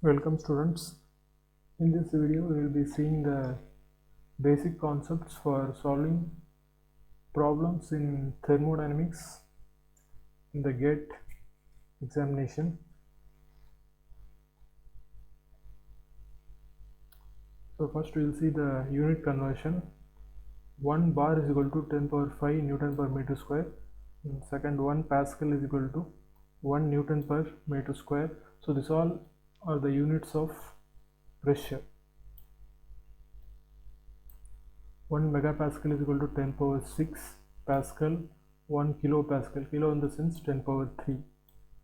Welcome students. In this video we will be seeing the basic concepts for solving problems in thermodynamics in the GATE examination. So first we will see the unit conversion. 1 bar is equal to 10 power 5 Newton per meter square. And second, 1 Pascal is equal to 1 Newton per meter square. So this all are the units of pressure. 1 megapascal is equal to 10 power 6 Pascal. 1 kilopascal, kilo in the sense 10 power 3.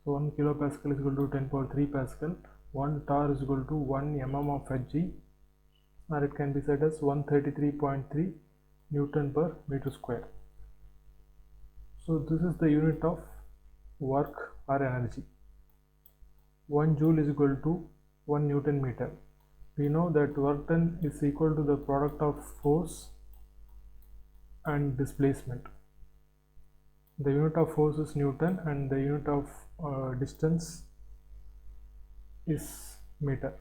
So 1 kilopascal is equal to 10 power 3 Pascal. 1 torr is equal to 1 mm of Hg, or it can be said as 133.3 Newton per meter square. So this is the unit of work or energy. 1 joule is equal to 1 Newton meter. We know that work done is equal to the product of force and displacement. The unit of force is Newton and the unit of distance is meter.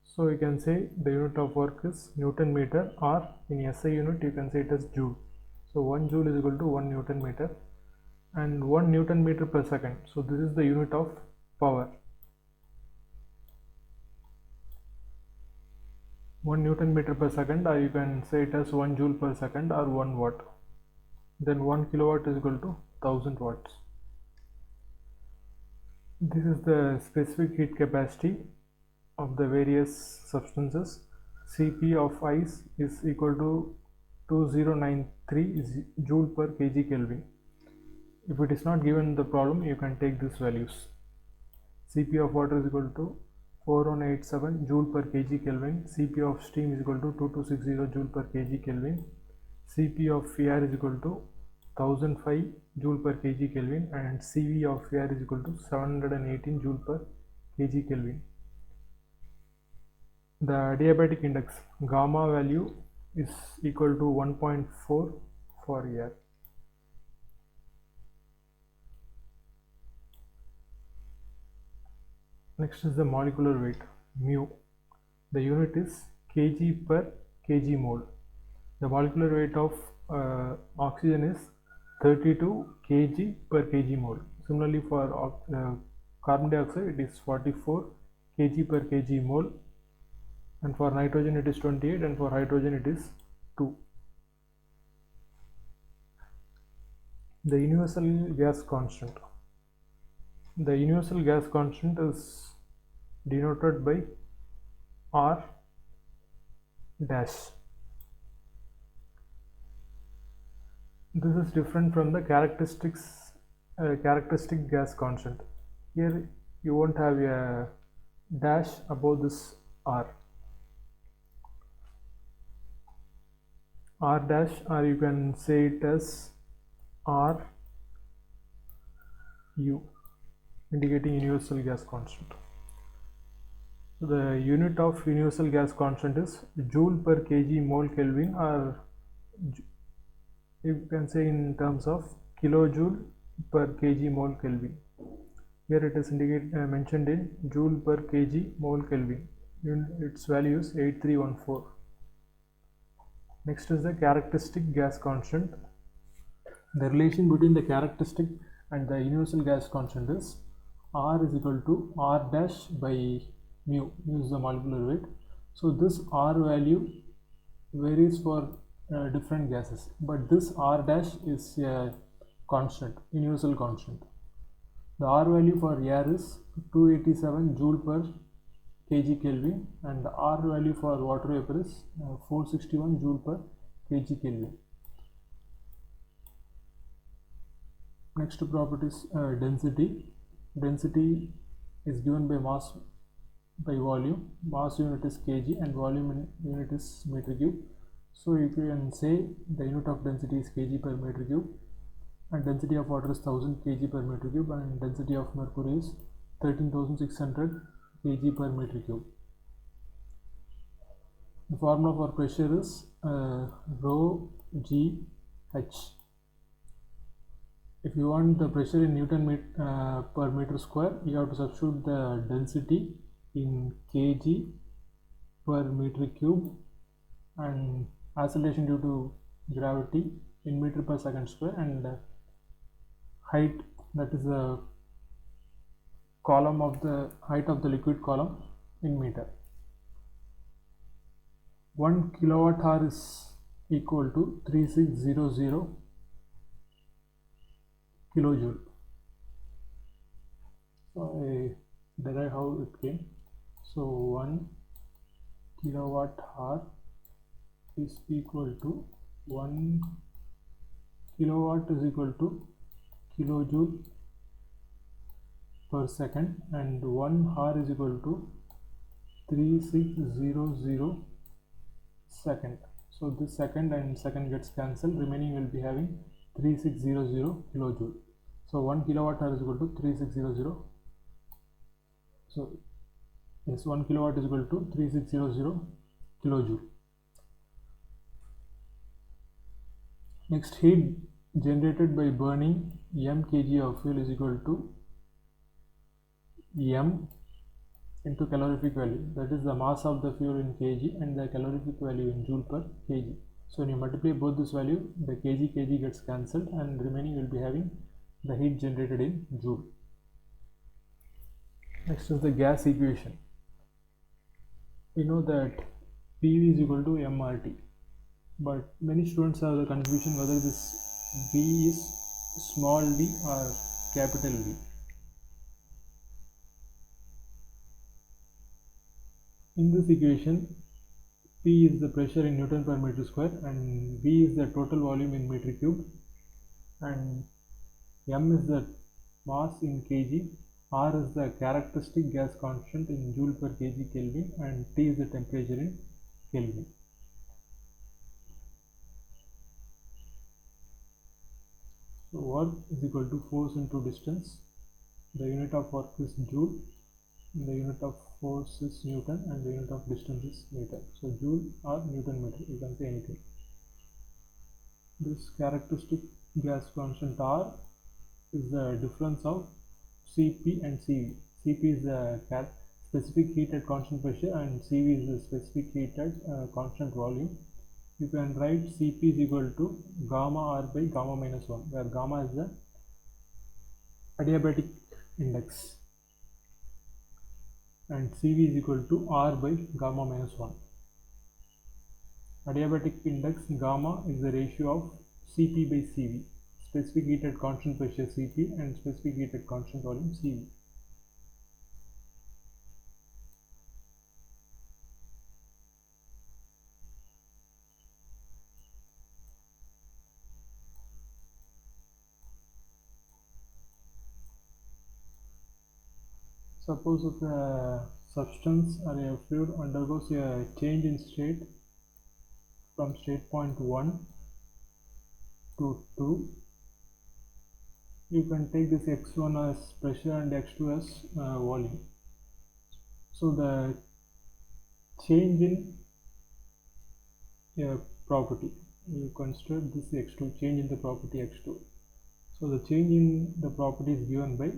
So you can say the unit of work is Newton meter, or in SI unit you can say it as joule. So 1 joule is equal to 1 Newton meter and 1 Newton meter per second. So this is the unit of power. 1 Newton meter per second, or you can say it as 1 joule per second or 1 watt. Then 1 kilowatt is equal to 1000 watts. This is the specific heat capacity of the various substances. Cp of ice is equal to 2093 joule per kg Kelvin. If it is not given in the problem, you can take these values. Cp of water is equal to 4187 joule per kg Kelvin. Cp of steam is equal to 2260 joule per kg Kelvin. Cp of air is equal to 1005 joule per kg Kelvin, and Cv of air is equal to 718 joule per kg Kelvin. The adiabatic index gamma value is equal to 1.4 for air. Next is the molecular weight, mu. The unit is kg per kg mole. The molecular weight of oxygen is 32 kg per kg mole. Similarly, for carbon dioxide it is 44 kg per kg mole, and for nitrogen it is 28, and for hydrogen it is 2. The universal gas constant. The universal gas constant is denoted by R dash. This is different from the characteristic gas constant. Here you won't have a dash above this R. R dash, or you can say it as R U, indicating universal gas constant. The unit of universal gas constant is joule per kg mole Kelvin, or you can say in terms of kilojoule per kg mole Kelvin. Here it is mentioned in joule per kg mole Kelvin. Its value is 8314. Next is the characteristic gas constant. The relation between the characteristic and the universal gas constant is R is equal to R dash by mu. Mu is the molecular weight. So this R value varies for different gases, but this R dash is a constant, universal constant. The R value for air is 287 joule per kg Kelvin, and the R value for water vapor is 461 joule per kg Kelvin. Next property is density. Density is given by mass by volume. Mass unit is kg and volume unit is meter cube. So you can say the unit of density is kg per meter cube, and density of water is 1000 kg per meter cube, and density of mercury is 13,600 kg per meter cube. The formula for pressure is rho g h. if you want the pressure in per meter square, you have to substitute the density in kg per meter cube and acceleration due to gravity in meter per second square, and height, that is the column of the height of the liquid column in meter. 1 kilowatt hour is equal to 3600 kilojoule. So I derive how it came. So 1 kilowatt hour is equal to 1 kilowatt is equal to kilojoule per second, and 1 hour is equal to 3600 second. So this second and second gets cancelled, remaining will be having 3600 kilojoule. So 1 kilowatt hour is equal to 3600. So yes, 1 kilowatt is equal to 3600 kilojoule. Next, heat generated by burning m kg of fuel is equal to m into calorific value, that is the mass of the fuel in kg and the calorific value in joule per kg. So when you multiply both this value, the kg gets cancelled and remaining will be having the heat generated in joule. Next is the gas equation. We know that PV is equal to mRT, but many students have the confusion whether this V is small v or capital V. In this equation, P is the pressure in Newton per meter square and V is the total volume in meter cube, and M is the mass in kg, R is the characteristic gas constant in joule per kg Kelvin, and T is the temperature in Kelvin. So work is equal to force into distance. The unit of work is joule, the unit of force is Newton, and the unit of distance is meter. So joule or Newton meter, you can say anything. This characteristic gas constant R is the difference of Cp and Cv. Cp is the specific heat at constant pressure and Cv is the specific heat at constant volume. You can write Cp is equal to gamma R by gamma minus 1, where gamma is the adiabatic index and Cv is equal to R by gamma minus 1. Adiabatic index gamma is the ratio of Cp by Cv, specific heat at constant pressure Cp and specific heat at constant volume Cv. Suppose if a substance or a fluid undergoes a change in state from state point 1 to 2, you can take this x1 as pressure and x2 as volume. So the change in a property, you consider this x2, change in the property x2. So the change in the property is given by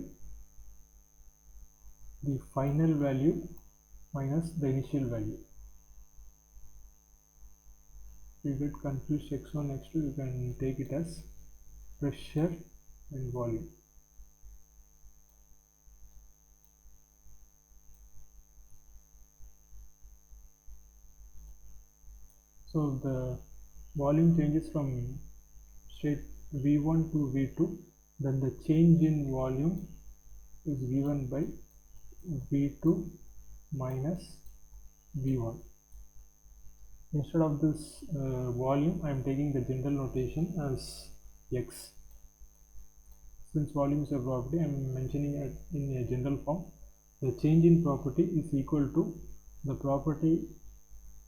the final value minus the initial value. If you get confused x1, x2, you can take it as pressure and volume. So the volume changes from state V1 to V2, then the change in volume is given by V2 minus V1. Instead of this volume, I am taking the general notation as X. Since volume is a property, I am mentioning it in a general form. The change in property is equal to the property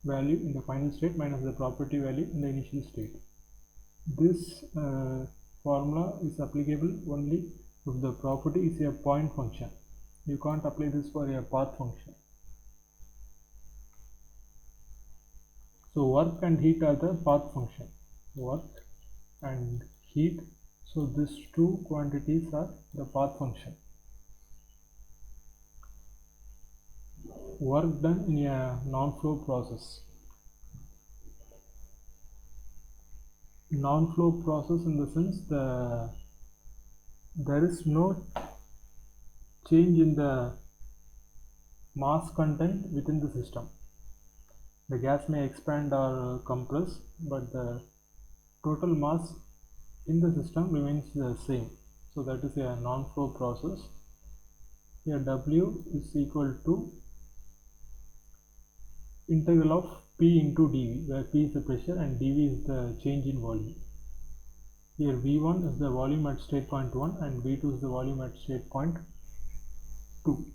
value in the final state minus the property value in the initial state. This formula is applicable only if the property is a point function. You can't apply this for a path function. So work and heat are the path function. Work and heat So these two quantities are the path function. Work done in a non-flow process. Non-flow process in the sense there is no change in the mass content within the system. The gas may expand or compress, but the total mass in the system remains the same. So that is a non-flow process. Here W is equal to integral of P into dV, where P is the pressure and dV is the change in volume. Here V1 is the volume at state point 1 and V2 is the volume at state point 2.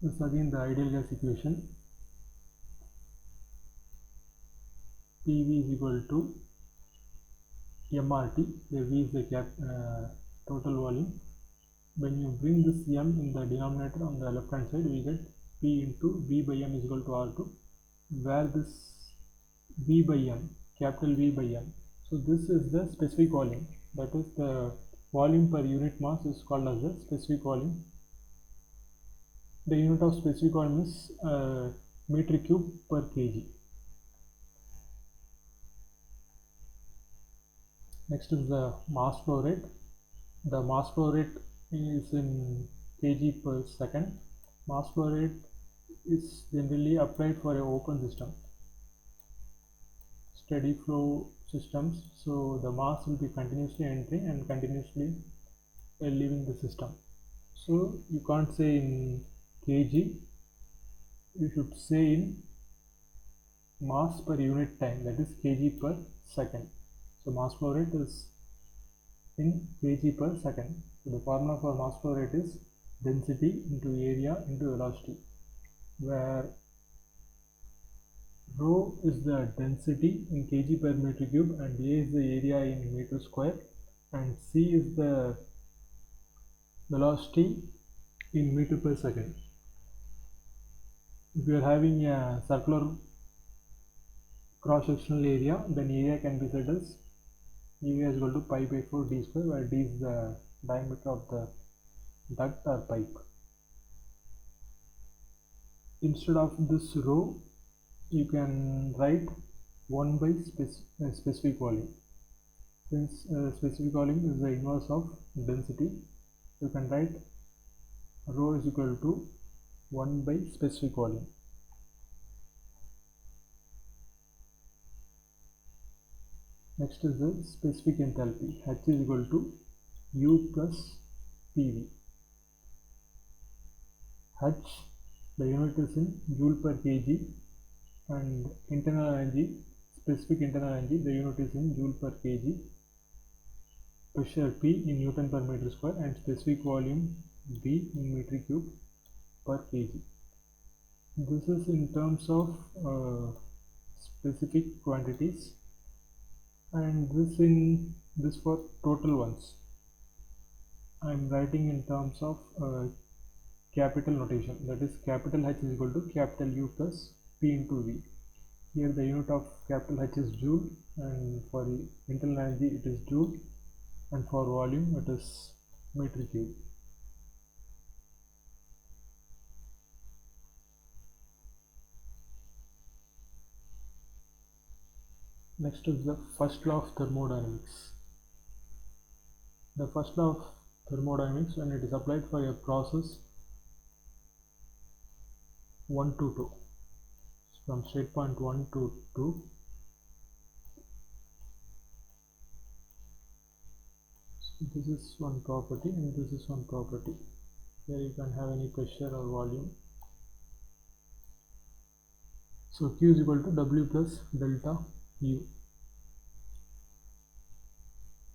This is again the ideal gas equation. PV is equal to MRT, where V is the total volume. When you bring this M in the denominator on the left hand side, we get P into V by M is equal to R2, where this V by M, capital V by M. So this is the specific volume, that is the volume per unit mass is called as the specific volume. The unit of specific volume is meter cube per kg. Next is the mass flow rate. The mass flow rate is in kg per second. Mass flow rate is generally applied for an open system, steady flow systems, so the mass will be continuously entering and continuously leaving the system. So you can't say in kg, you should say in mass per unit time, that is kg per second. So mass flow rate is in kg per second. So the formula for mass flow rate is density into area into velocity, where rho is the density in kg per meter cube and A is the area in meter square and C is the velocity in meter per second. If you are having a circular cross-sectional area, then area can be said as area is equal to pi by 4 d square, where d is the diameter of the duct or pipe. Instead of this rho, you can write 1 by specific volume. Since specific volume is the inverse of density, you can write rho is equal to 1 by specific volume. Next is the specific enthalpy. H is equal to U plus PV. H, the unit is in joule per kg, and internal energy, specific internal energy, the unit is in joule per kg. Pressure P in Newton per meter square and specific volume V in meter cube per kg. This is in terms of specific quantities, and this for total ones. I am writing in terms of capital notation, that is capital H is equal to capital U plus P into V. Here the unit of capital H is joule, and for the internal energy it is joule, and for volume it is meter cube. Next is the first law of thermodynamics. The first law of thermodynamics, when it is applied for a process 1 to 2, from state point 1 to 2, so this is one property and this is one property. Here you can have any pressure or volume. So Q is equal to W plus delta U.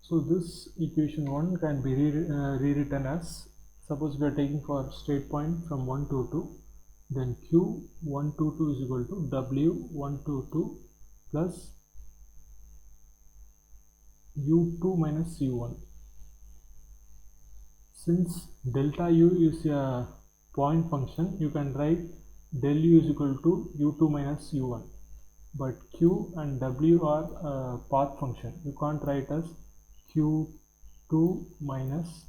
So this equation 1 can be rewritten as, suppose we are taking for state point from 1 to 2, then Q1 to 2 is equal to W1 to 2 plus U2 minus U1. Since delta U is a point function, you can write del U is equal to U2 minus U1. but Q and W are path function. You can't write as Q2 minus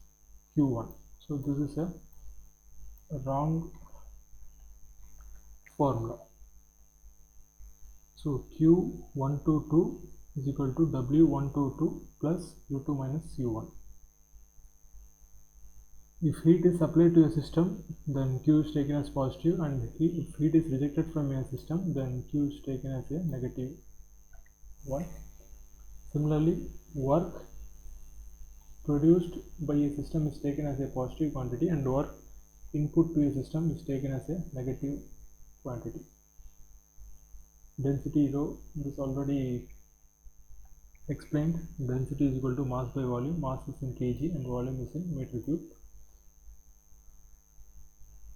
Q1. So this is a wrong formula. So Q122 is equal to W122 plus U2 minus U1. If heat is applied to a system, then Q is taken as positive, and if heat is rejected from a system, then Q is taken as a negative one. Similarly, work produced by a system is taken as a positive quantity, and work input to a system is taken as a negative quantity. Density rho, this already explained. Density is equal to mass by volume. Mass is in kg and volume is in meter cube.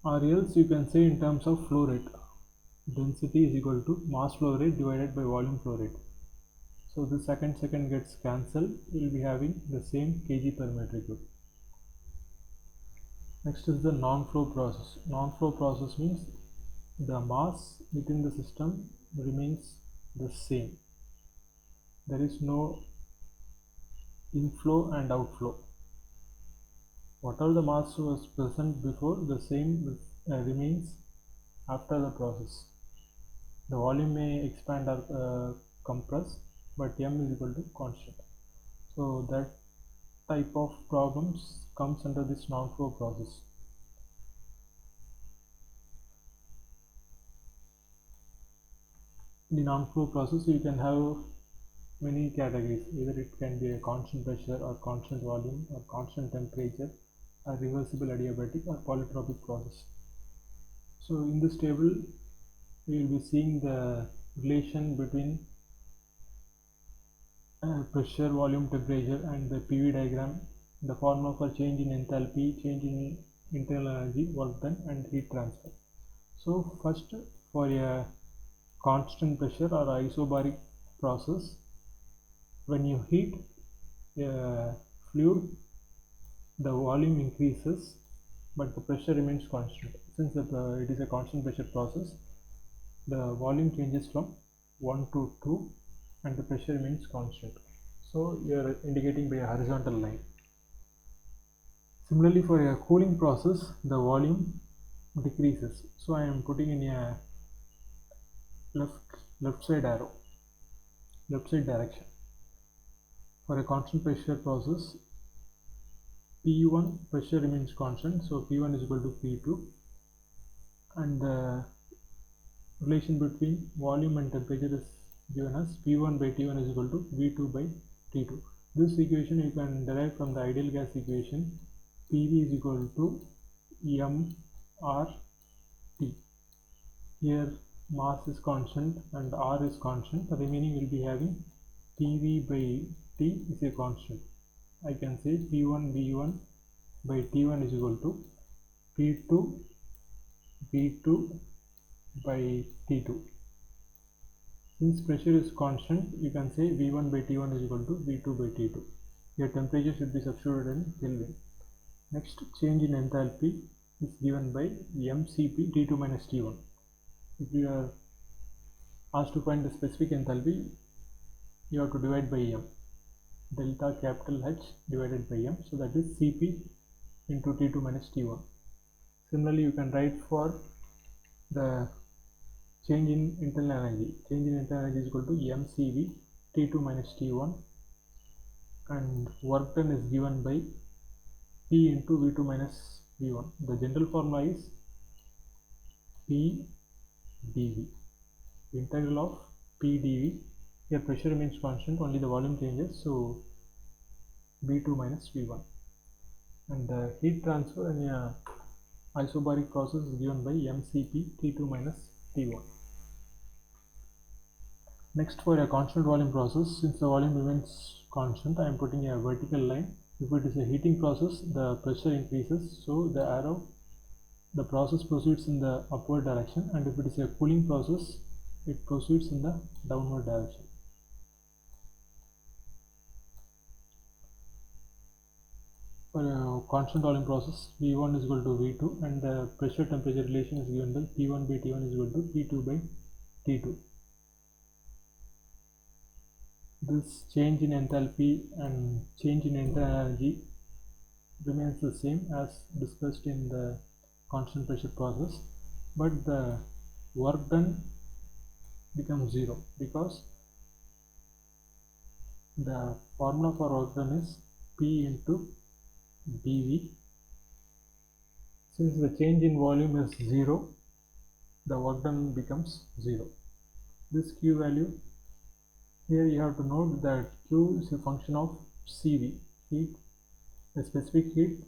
Or else you can say in terms of flow rate. Density is equal to mass flow rate divided by volume flow rate. So the second gets cancelled. We will be having the same kg per meter cube. Next is the non-flow process. Non-flow process means the mass within the system remains the same. There is no inflow and outflow. Whatever the mass was present before, the same remains after the process. The volume may expand or compress, but M is equal to constant. So that type of problems comes under this non-flow process. In the non-flow process, you can have many categories. Either it can be a constant pressure or constant volume or constant temperature, a reversible adiabatic or polytropic process. So in this table we will be seeing the relation between pressure, volume, temperature, and the PV diagram, the formula for change in enthalpy, change in internal energy, work done, and heat transfer. So first, for a constant pressure or isobaric process, when you heat a fluid, the volume increases but the pressure remains constant. Since it is a constant pressure process, the volume changes from 1 to 2 and the pressure remains constant. So you are indicating by a horizontal line. Similarly, for a cooling process, the volume decreases. So I am putting in a left side arrow, left side direction. For a constant pressure process, P1 pressure remains constant, so P1 is equal to P2, and the relation between volume and temperature is given as P1 by T1 is equal to V2 by T2. This equation you can derive from the ideal gas equation. PV is equal to mRT. Here mass is constant and R is constant. The remaining will be having PV by T is a constant. I can say P1 V1 by T1 is equal to P2 V2 by T2. Since pressure is constant, you can say V1 by T1 is equal to V2 by T2. Your temperature should be substituted in Kelvin. Next, change in enthalpy is given by mCp T2 minus T1. If you are asked to find the specific enthalpy, you have to divide by m. Delta capital H divided by m, so that is Cp into T2 minus T1. Similarly, you can write for the change in internal energy. Change in internal energy is equal to mCv T2 minus T1, and work done is given by P into V2 minus V1. The general formula is P dV. Integral of P dV. Here pressure remains constant, only the volume changes, so V2 minus V1. And the heat transfer in a isobaric process is given by mCp T2 minus T1. Next, for a constant volume process, since the volume remains constant, I am putting a vertical line. If it is a heating process, the pressure increases, so the process proceeds in the upward direction, and if it is a cooling process, it proceeds in the downward direction. For a constant volume process, V1 is equal to V2, and the pressure temperature relation is given by P1 by T1 is equal to P2 by T2. this change in enthalpy and change in internal energy remains the same as discussed in the constant pressure process, but the work done becomes zero because the formula for work done is P into dV. Since the change in volume is zero, the work done becomes zero. This Q value, here you have to note that Q is a function of CV, heat, a specific heat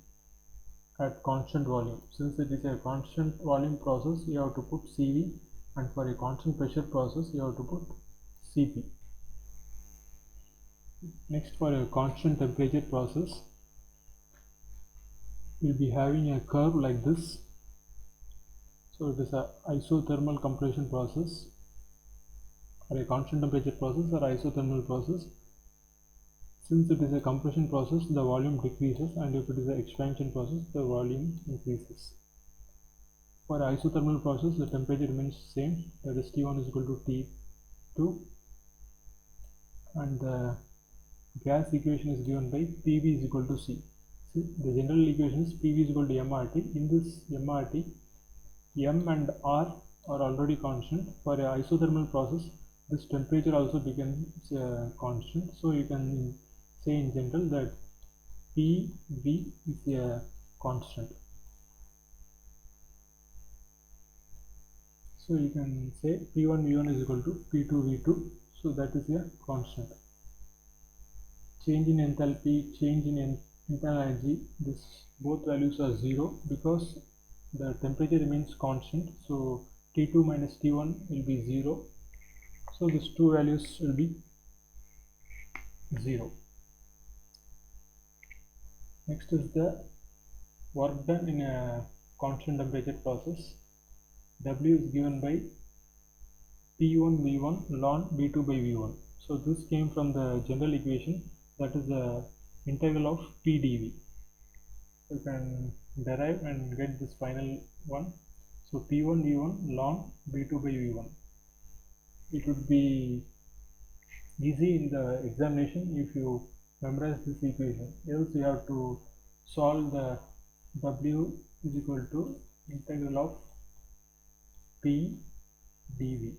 at constant volume. Since it is a constant volume process, you have to put CV, and for a constant pressure process, you have to put Cp. Next, for a constant temperature process, we'll be having a curve like this. So it is a isothermal compression process, or a constant temperature process, or isothermal process. Since it is a compression process, the volume decreases, and if it is an expansion process, the volume increases. For isothermal process, the temperature remains same, that is T1 is equal to T2, and the gas equation is given by PV is equal to C. So the general equation is PV is equal to mRT. In this mRT, M and R are already constant. For a isothermal process, this temperature also becomes constant. So you can say in general that PV is a constant. So you can say P1 V1 is equal to P2 V2. So that is a constant. Change in enthalpy, change in internal energy, this both values are zero because the temperature remains constant. So T2 minus T1 will be 0. So these two values will be 0. Next is the work done in a constant temperature process. W is given by P1 V1 ln V2 by V1. So this came from the general equation, that is the integral of P dV. You can derive and get this final one. So P1 V1 ln V2 by V1. It would be easy in the examination if you memorize this equation, else you have to solve the W is equal to integral of P dV.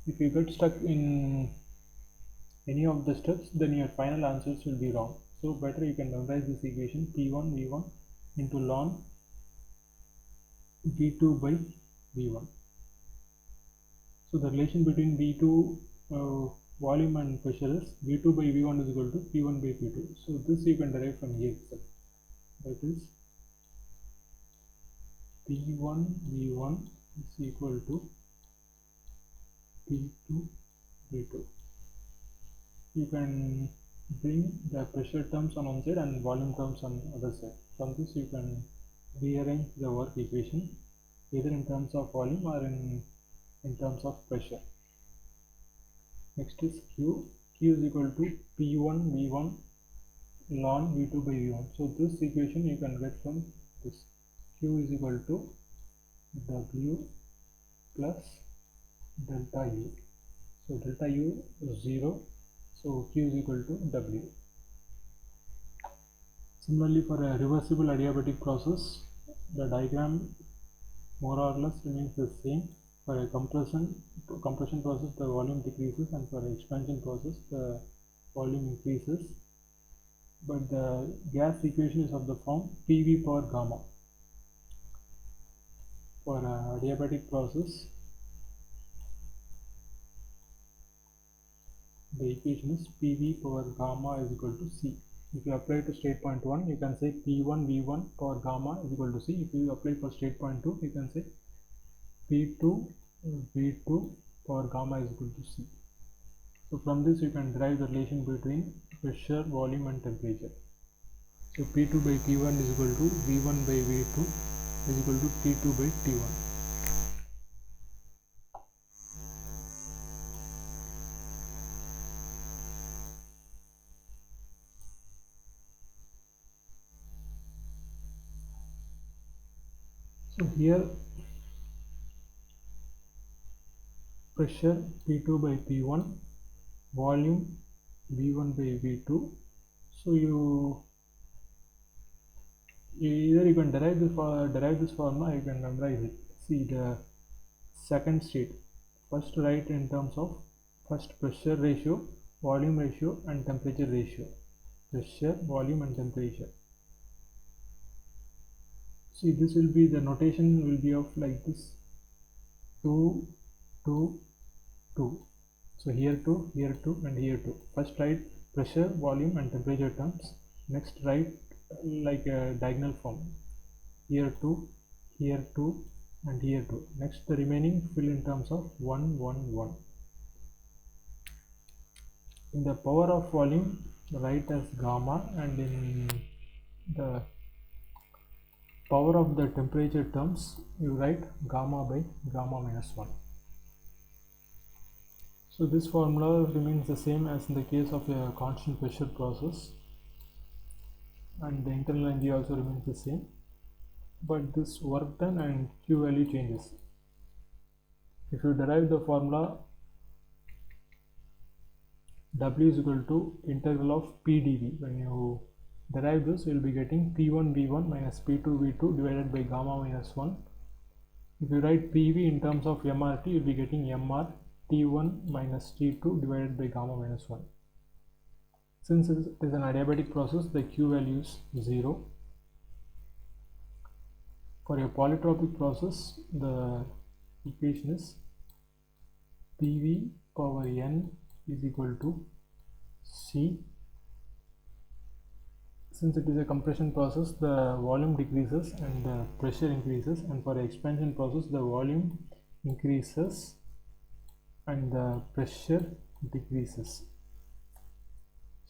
If you get stuck in any of the steps, then your final answers will be wrong. So better you can memorize this equation, P1 V1 into ln V2 by V1. So the relation between V2 volume and pressure is V2 by V1 is equal to P1 by P2. So this you can derive from here itself. That is P1 V1 is equal to P2 V2. You can bring the pressure terms on one side and volume terms on the other side. From this you can rearrange the work equation either in terms of volume or in terms of pressure. Next is Q. Q is equal to P1 V1 ln V2 by V1. So this equation you can get from this. Q is equal to W plus delta U. So delta U is 0. So Q is equal to W. Similarly, for a reversible adiabatic process, the diagram more or less remains the same. For a compression process, the volume decreases, and for an expansion process, the volume increases. But the gas equation is of the form PV power gamma. For an adiabatic process, the equation is PV power gamma is equal to C. If you apply to state point 1, you can say P1 V1 power gamma is equal to C. If you apply for state point 2, you can say P2 V2 power gamma is equal to C. So from this you can derive the relation between pressure, volume and temperature. So P2 by P1 is equal to V1 by V2 is equal to T2 by T1. So here pressure P2 by P1, volume V1 by V2. So either you can derive this formula, you can memorize it. See the second state, first write in terms of first pressure ratio, volume ratio and temperature ratio. Pressure, volume and temperature. See, this will be the notation will be of like this, 2 2 2. So here 2 and here 2. First write pressure, volume and temperature terms. Next write like a diagonal form, here 2 and here 2. Next the remaining fill in terms of 1 1 1. In the power of volume write as gamma, and in the power of the temperature terms you write gamma by gamma minus 1. So this formula remains the same as in the case of a constant pressure process, and the internal energy also remains the same, but this work done and Q value changes. If you derive the formula, W is equal to integral of P dV. When you derive this, you will be getting P1 V1 minus P2 V2 divided by gamma minus 1. If you write PV in terms of MRT, you will be getting MR T1 minus T2 divided by gamma minus 1. Since it is an adiabatic process, the Q value is 0. For a polytropic process, the equation is PV power N is equal to C. Since it is a compression process, the volume decreases and the pressure increases, and for an expansion process, the volume increases and the pressure decreases.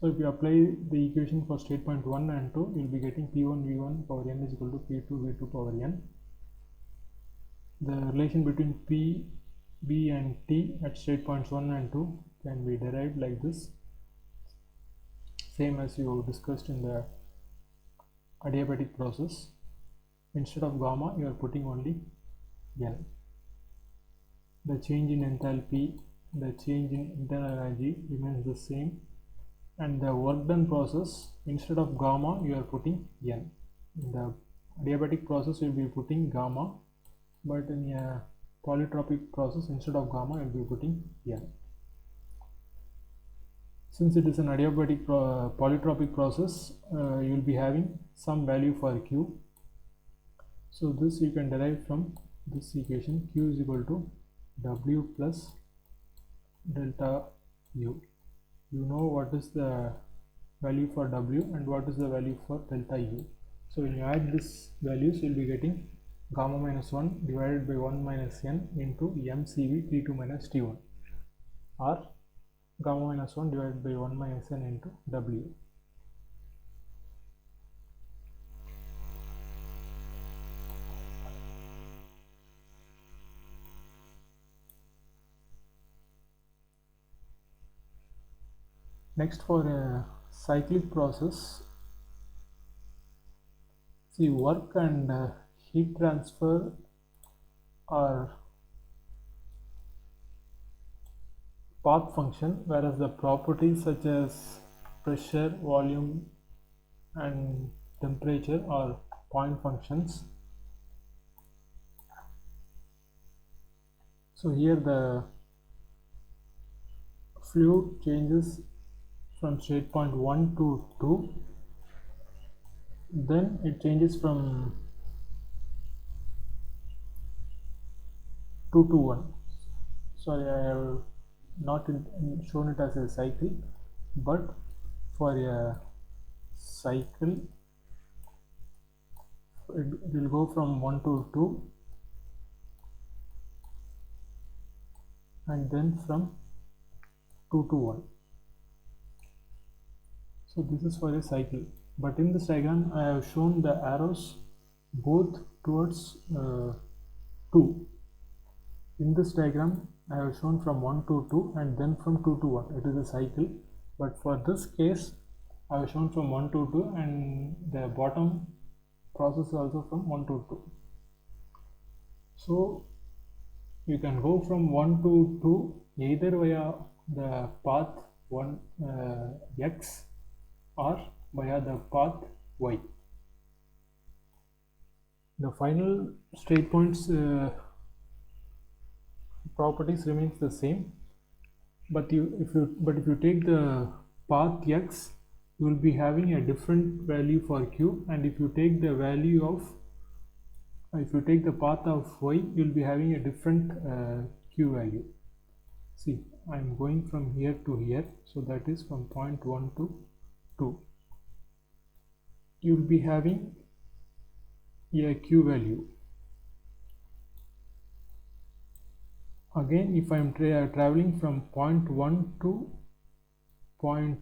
So if you apply the equation for state point 1 and 2, you will be getting P1 V1 power N is equal to P2 V2 power N. The relation between P, B and T at state points 1 and 2 can be derived like this, same as you discussed in the adiabatic process. Instead of gamma, you are putting only N. The change in enthalpy, the change in internal energy remains the same, and the work done process, instead of gamma you are putting N. In the adiabatic process you will be putting gamma, but in a polytropic process, instead of gamma you will be putting N. Since it is an adiabatic polytropic process, you will be having some value for Q. So this you can derive from this equation. Q is equal to W plus delta U. You know what is the value for W and what is the value for delta U. So when you add these values, you will be getting gamma minus 1 divided by 1 minus N into MCV T2 minus T1, or gamma minus 1 divided by 1 minus N into W. Next, for a cyclic process, see, work and heat transfer are path function, whereas the properties such as pressure, volume and temperature are point functions. So here the fluid changes from state point 1 to 2, then it changes from 2 to 1. Sorry, I have not shown it as a cycle, but for a cycle it will go from 1 to 2 and then from 2 to 1. So this is for a cycle, but in this diagram I have shown the arrows both towards 2. In this diagram I have shown from 1 to 2 and then from 2 to 1. It is a cycle, but for this case I have shown from 1 to 2 and the bottom process also from 1 to 2. So you can go from 1 to 2 either via the path one x or via the path y. The final state points properties remains the same, but if you take the path x, you will be having a different value for q, and if you take the value of if you take the path of y, you will be having a different q value. See, I am going from here to here, so that is from point 1 to 2. You will be having a q value. Again, if I am traveling from point 1 to point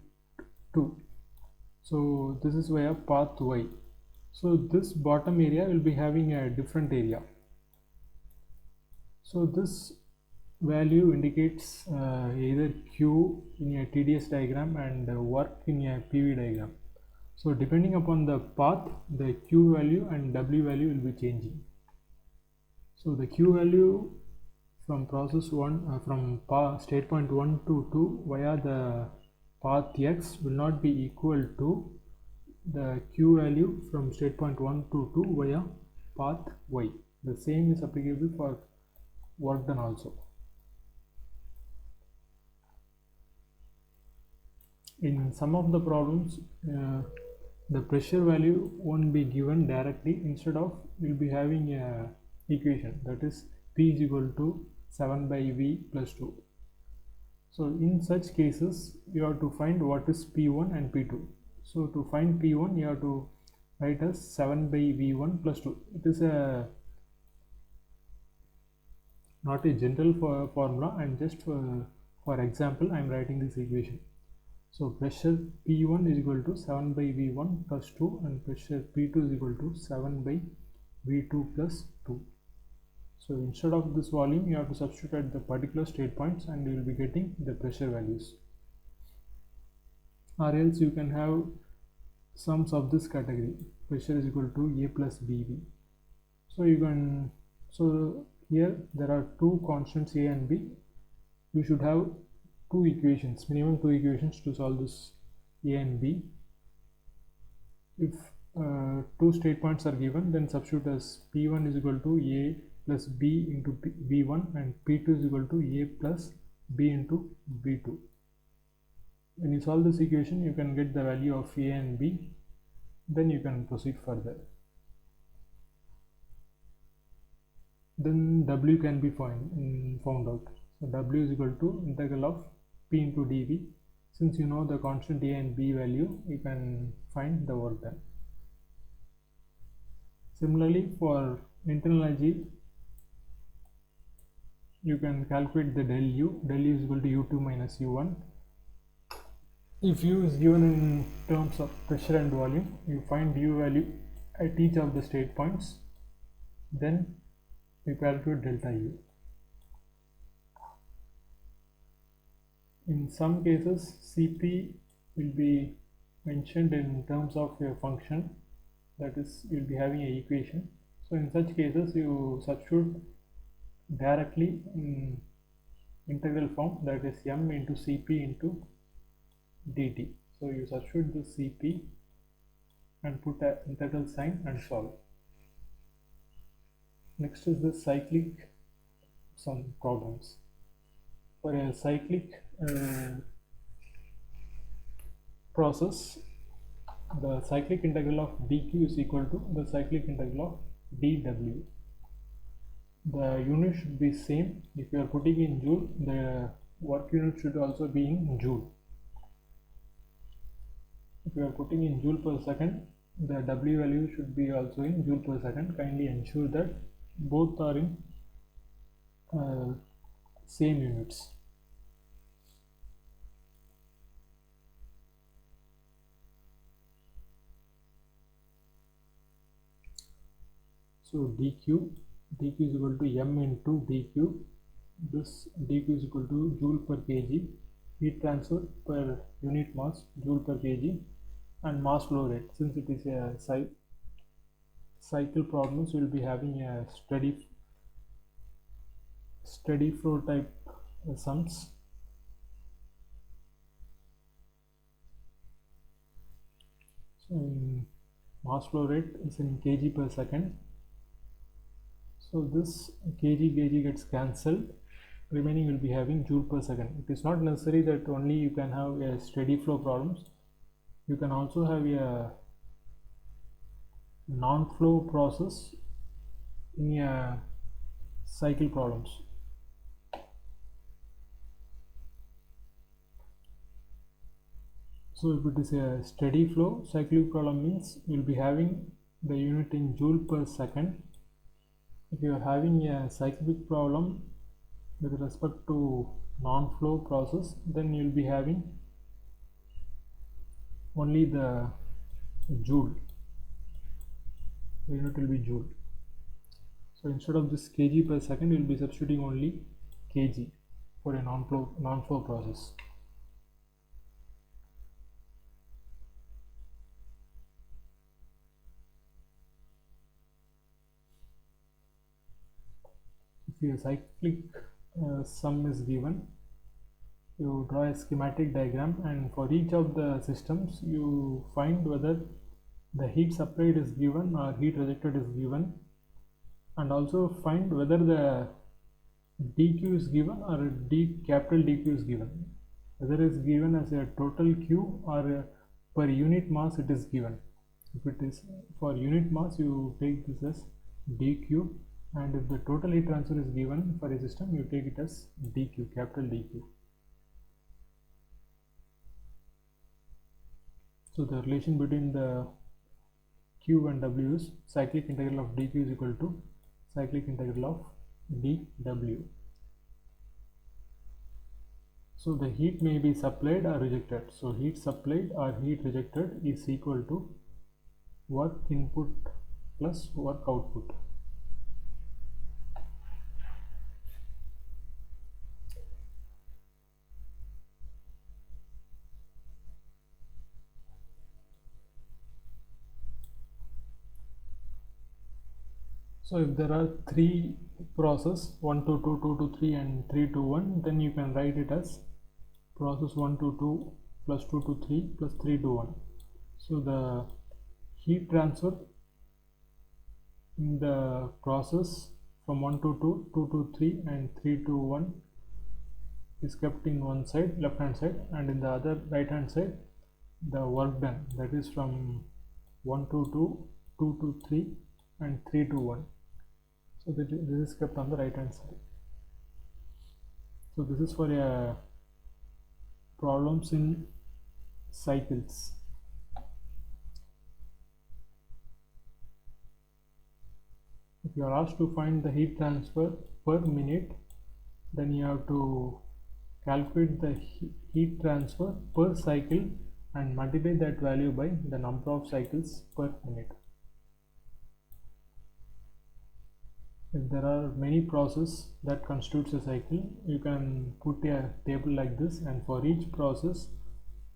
2, so this is via path y. So this bottom area will be having a different area. So this value indicates either q in a TDS diagram and work in a PV diagram. So depending upon the path, the q value and w value will be changing. So the q value from process 1 from state point 1 to 2 via the path x will not be equal to the q value from state point 1 to 2 via path y. The same is applicable for work done also. In some of the problems, the pressure value won't be given directly. Instead of, we'll be having a equation, that is P is equal to 7 by V plus 2. So in such cases, you have to find what is P1 and P2. So to find P1, you have to write as 7 by V1 plus 2. It is not a general formula, and just for example I am writing this equation. So pressure P1 is equal to 7 by V1 plus 2, and pressure P2 is equal to 7 by V2 plus 2. So instead of this volume, you have to substitute at the particular state points and you will be getting the pressure values. Or else you can have sums of this category. Pressure is equal to A plus BV. So you can, so here there are two constants A and B. You should have two equations, minimum two equations to solve this A and B. If two state points are given, then substitute as P1 is equal to A plus B into B1 and P2 is equal to A plus B into B2. When you solve this equation, you can get the value of A and B, then you can proceed further. Then W can be found out. So W is equal to integral of P into dV. Since you know the constant A and B value, you can find the work done. Similarly, for internal energy, you can calculate the del U. Del U is equal to U2 minus U1. If U is given in terms of pressure and volume, you find U value at each of the state points, then you calculate delta U. In some cases, Cp will be mentioned in terms of a function, that is, you will be having an equation. So in such cases, you substitute directly in integral form, that is m into Cp into dt. So you substitute the Cp and put an integral sign and solve. Next is the cyclic some problems. For a cyclic process, the cyclic integral of dq is equal to the cyclic integral of dw. The unit should be same. If you are putting in joule, the work unit should also be in joule. If you are putting in joule per second, the W value should be also in joule per second. Kindly ensure that both are in same units. So dq is equal to m into dq. This dq is equal to joule per kg. Heat transfer per unit mass, joule per kg, and mass flow rate. Since it is a cycle problems, we will be having a steady flow type sums. mass flow rate is in kg per second. So this kg gets cancelled, remaining will be having joule per second. It is not necessary that only you can have a steady flow problems. You can also have a non-flow process in a cycle problems. So if it is a steady flow cyclic problem means you will be having the unit in joule per second. If you are having a cyclic problem with respect to non-flow process, then you will be having only the joule. The unit will be joule. So instead of this kg per second, you will be substituting only kg for a non-flow process. If your cyclic sum is given, you draw a schematic diagram, and for each of the systems you find whether the heat supplied is given or heat rejected is given, and also find whether the dq is given or capital dq is given, whether it is given as a total q or per unit mass it is given. If it is for unit mass, you take this as dq, and if the total heat transfer is given for a system, you take it as dq, capital dq. So the relation between the q and w is cyclic integral of dq is equal to cyclic integral of dw. So the heat may be supplied or rejected. So heat supplied or heat rejected is equal to work input plus work output. So if there are three process 1 to 2, 2 to 3 and 3 to 1, then you can write it as process 1 to 2 plus 2 to 3 plus 3 to 1. So the heat transfer in the process from 1 to 2, 2 to 3 and 3 to 1 is kept in one side, left hand side, and in the other right hand side the work done, that is from 1 to 2, 2 to 3 and 3 to 1. So this is kept on the right hand side. So this is for problems in cycles. If you are asked to find the heat transfer per minute, then you have to calculate the heat transfer per cycle and multiply that value by the number of cycles per minute. If there are many processes that constitutes a cycle, you can put a table like this, and for each process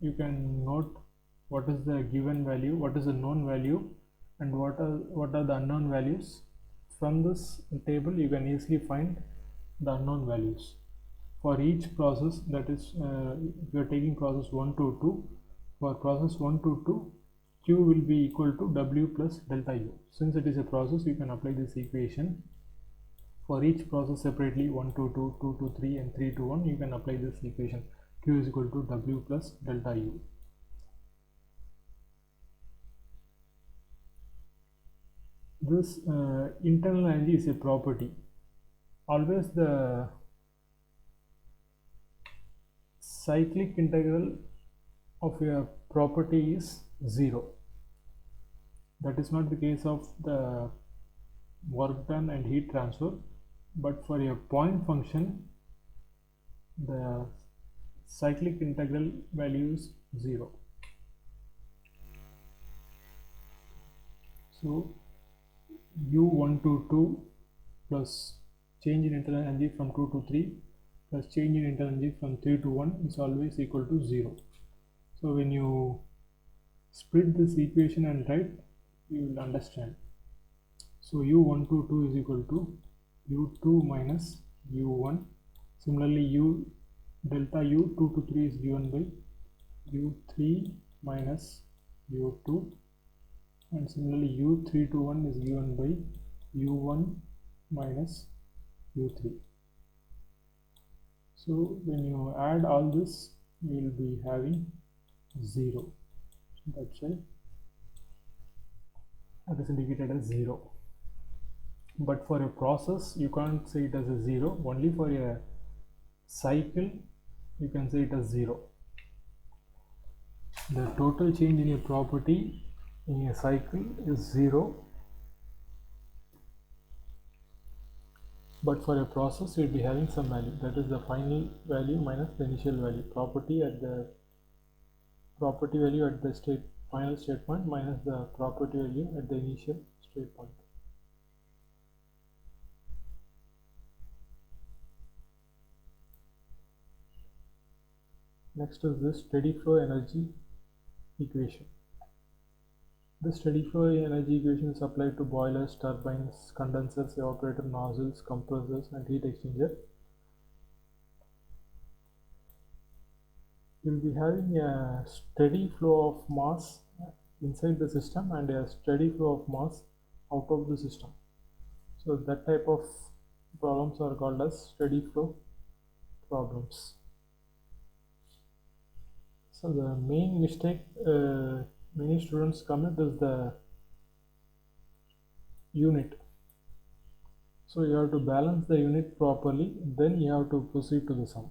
you can note what is the given value, what is the known value, and what are the unknown values. From this table you can easily find the unknown values for each process. That is, if you are taking process 1 to 2, for process 1 to 2, q will be equal to w plus delta u. Since it is a process, you can apply this equation for each process separately, 1 to 2, 2 to 3 and 3 to 1. You can apply this equation, q is equal to w plus delta u. This internal energy is a property. Always the cyclic integral of a property is 0. That is not the case of the work done and heat transfer, but for a point function the cyclic integral value is 0. So u1 to 2 plus change in internal energy from 2 to 3 plus change in internal energy from 3 to 1 is always equal to 0. So when you split this equation and write, you will understand. So u1 to 2 is equal to u2 minus u1. Similarly, u delta u 2 to 3 is given by u3 minus u2 and similarly u321 is given by u1 minus u3. So when you add all this, you will be having 0. That's why that is indicated as 0. But for a process, you can't say it as a 0. Only for a cycle, you can say it as 0. The total change in a property in a cycle is 0. But for a process, you'll be having some value. That is the final value minus the initial value. Property value at the final state point minus the property value at the initial state point. Next is this steady flow energy equation. The steady flow energy equation is applied to boilers, turbines, condensers, evaporator, nozzles, compressors, and heat exchanger. You will be having a steady flow of mass inside the system and a steady flow of mass out of the system. So that type of problems are called as steady flow problems. So the main mistake many students commit is the unit. So you have to balance the unit properly, then you have to proceed to the sum.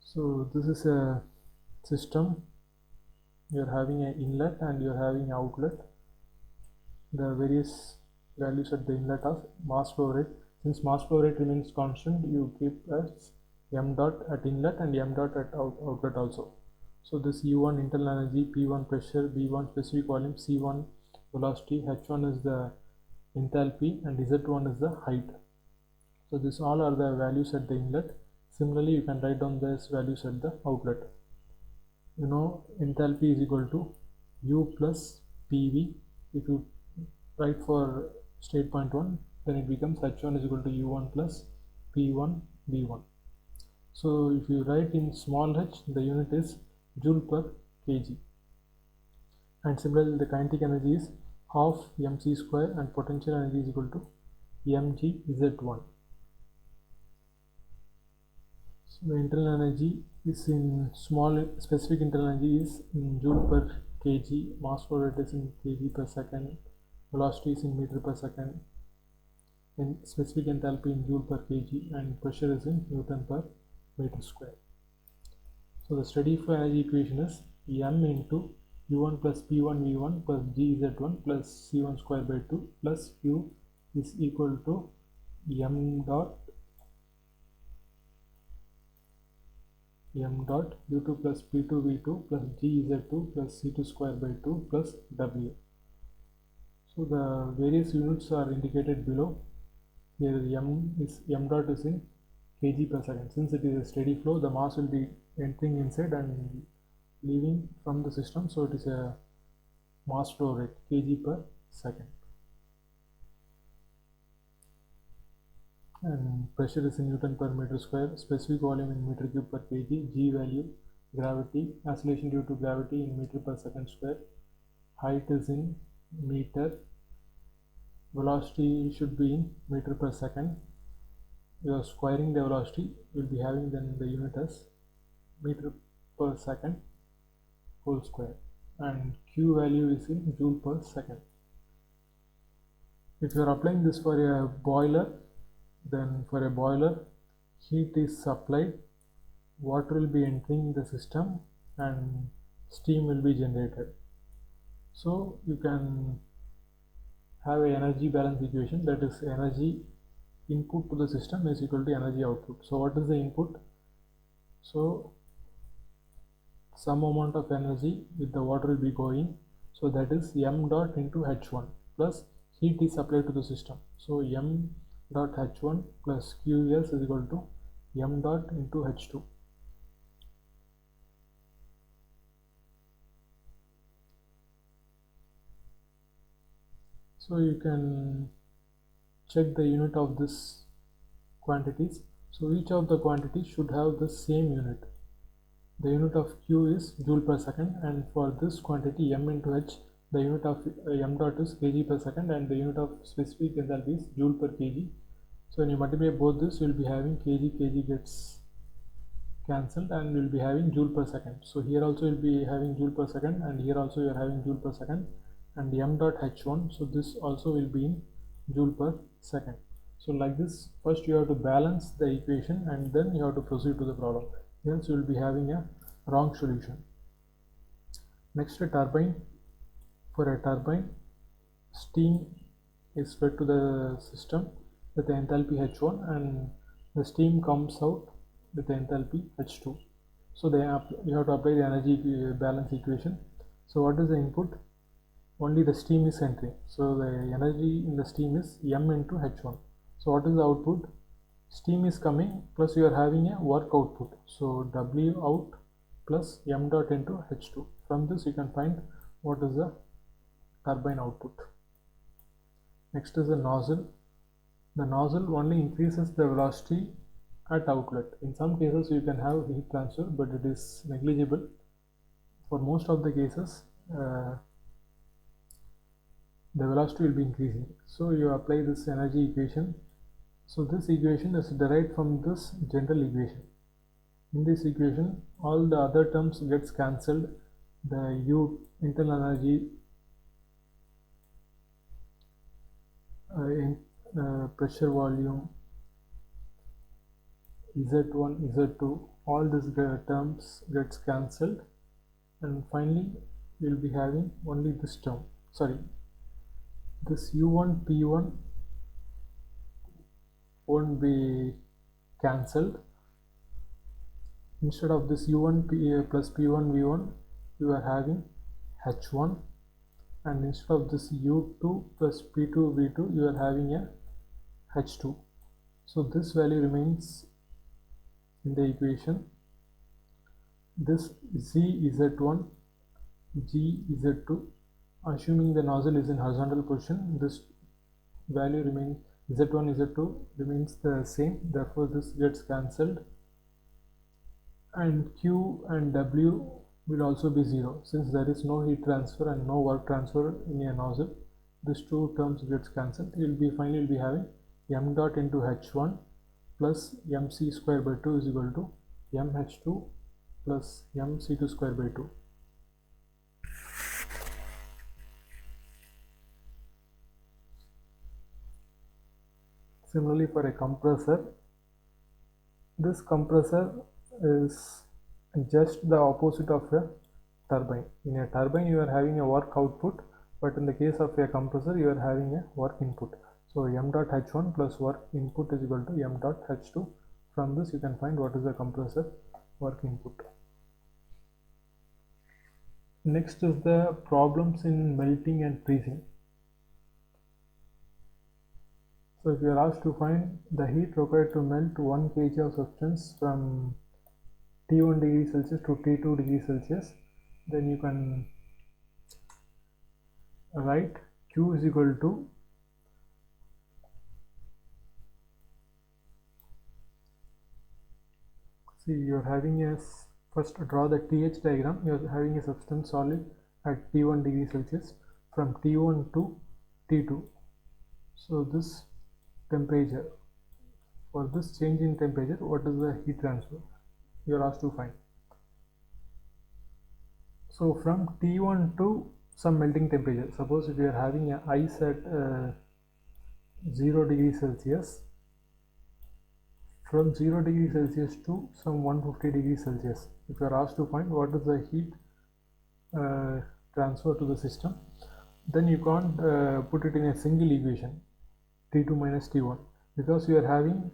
So this is a system. You're having an inlet and you're having outlet. The various values at the inlet are mass flow rate. Since mass flow rate remains constant, you keep as m dot at inlet and m dot at outlet also. So this U1 internal energy, P1 pressure, B1 specific volume, C1 velocity, H1 is the enthalpy, and Z1 is the height. So these all are the values at the inlet. Similarly, you can write down these values at the outlet. You know, enthalpy is equal to U plus PV. If you write for state point 1, then it becomes H1 is equal to U1 plus P1 V1. So if you write in small h, the unit is joule per kg. And similarly, the kinetic energy is half mc square and potential energy is equal to mg z1. So the internal energy is in specific internal energy is in joule per kg, mass flow rate is in kg per second, velocity is in meter per second, and specific enthalpy in joule per kg, and pressure is in Newton per meter square. So the steady flow energy equation is m into u1 plus p1 v1 plus g z1 plus c1 square by 2 plus q is equal to m dot u2 plus p2 v2 plus g z2 plus c2 square by 2 plus w. So the various units are indicated below. Here m dot is in kg per second. Since it is a steady flow, the mass will be entering inside and leaving from the system, so it is a mass flow rate kg per second. And pressure is in Newton per meter square, specific volume in meter cube per kg, g value, gravity, acceleration due to gravity in meter per second square, height is in meter, velocity should be in meter per second. You are squaring the velocity, you will be having then the unit as meter per second whole square, and q value is in joule per second. If you are applying this for a boiler, then for a boiler, heat is supplied, water will be entering the system, and steam will be generated. So you can have an energy balance equation, that is energy input to the system is equal to energy output. So what is the input? So some amount of energy with the water will be going, so that is m dot into h1 plus heat is applied to the system. So m dot h1 plus qs is equal to m dot into h2. So you can check the unit of this quantities. So each of the quantities should have the same unit. the unit of Q is joule per second, and for this quantity M into H, the unit of M dot is kg per second, and the unit of specific enthalpy is joule per kg. So when you multiply both this, you will be having kg gets cancelled, and we will be having joule per second. So here also you will be having joule per second, and here also you are having joule per second, and M dot H1, so this also will be in joule per second. So like this, first you have to balance the equation and then you have to proceed to the problem, else you will be having a wrong solution. Next, a turbine. For a turbine, steam is fed to the system with the enthalpy H1, and the steam comes out with the enthalpy H2. So you have to apply the energy balance equation. So what is the input? Only the steam is entering. So the energy in the steam is M into H1. So what is the output? Steam is coming plus you are having a work output. So W out plus M dot into H2. From this you can find what is the turbine output. Next is the nozzle. The nozzle only increases the velocity at outlet. In some cases you can have heat transfer, but it is negligible. For most of the cases the velocity will be increasing. So you apply this energy equation. So this equation is derived from this general equation. In this equation, all the other terms gets cancelled. The U internal energy, pressure volume, Z1, Z2, all these terms gets cancelled, and finally we will be having only this term. Sorry, this U1 P1 won't be cancelled. Instead of this U1 plus P1 V1, you are having H1, and instead of this U2 plus P2 V2, you are having a H2. So this value remains in the equation. This Z Z1, G Z2, assuming the nozzle is in horizontal position, this value remains, Z1 Z2 remains the same, therefore this gets cancelled, and Q and W will also be 0 since there is no heat transfer and no work transfer in a nozzle. These two terms gets cancelled. Finally will be having M dot into H1 plus MC square by 2 is equal to MH2 plus MC2 square by 2. Similarly, for a compressor, this compressor is just the opposite of a turbine. In a turbine you are having a work output, but in the case of a compressor you are having a work input. So M dot H1 plus work input is equal to M dot H2. From this you can find what is the compressor work input. Next is the problems in melting and freezing. So if you are asked to find the heat required to melt 1 kg of substance from T1 degree Celsius to T2 degree Celsius, then you can write Q is equal to you are having a, first draw the TH diagram. You are having a substance solid at T1 degree Celsius from T1 to T2. So this temperature, for this change in temperature, what is the heat transfer you are asked to find? So from T1 to some melting temperature, suppose if you are having a ice at 0 degree Celsius, from 0 degree Celsius to some 150 degree Celsius, if you are asked to find what is the heat transfer to the system, then you can't put it in a single equation, T2 minus T1, because you are having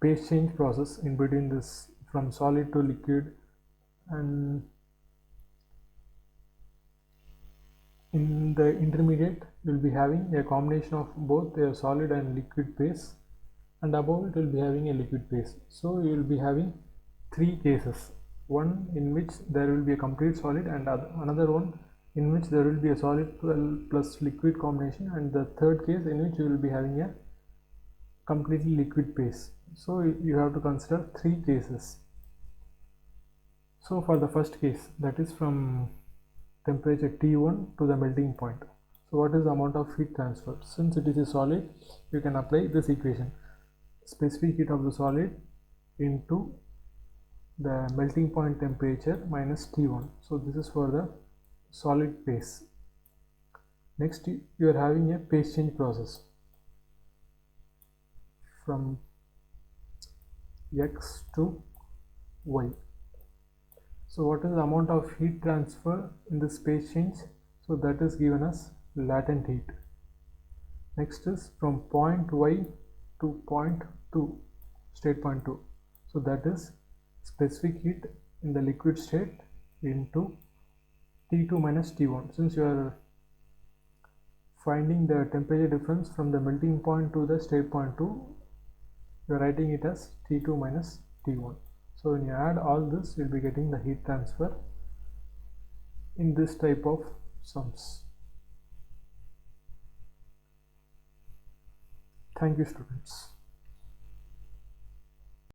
phase change process in between this from solid to liquid, and in the intermediate you will be having a combination of both a solid and liquid phase, and above it will be having a liquid phase. So you will be having three cases, one in which there will be a complete solid, and another one in which there will be a solid plus liquid combination, and the third case in which you will be having a completely liquid phase. So you have to consider three cases. So for the first case, that is from temperature T1 to the melting point. So what is the amount of heat transfer? Since it is a solid, you can apply this equation. Specific heat of the solid into the melting point temperature minus T1. So this is for the solid phase. Next, you are having a phase change process from X to Y. So what is the amount of heat transfer in this phase change? So that is given as latent heat. Next is from point Y to point 2, state point 2. So that is specific heat in the liquid state into T2 minus T1. Since you are finding the temperature difference from the melting point to the state point 2, you are writing it as T2 minus T1. So when you add all this, you'll be getting the heat transfer in this type of sums. Thank you, students.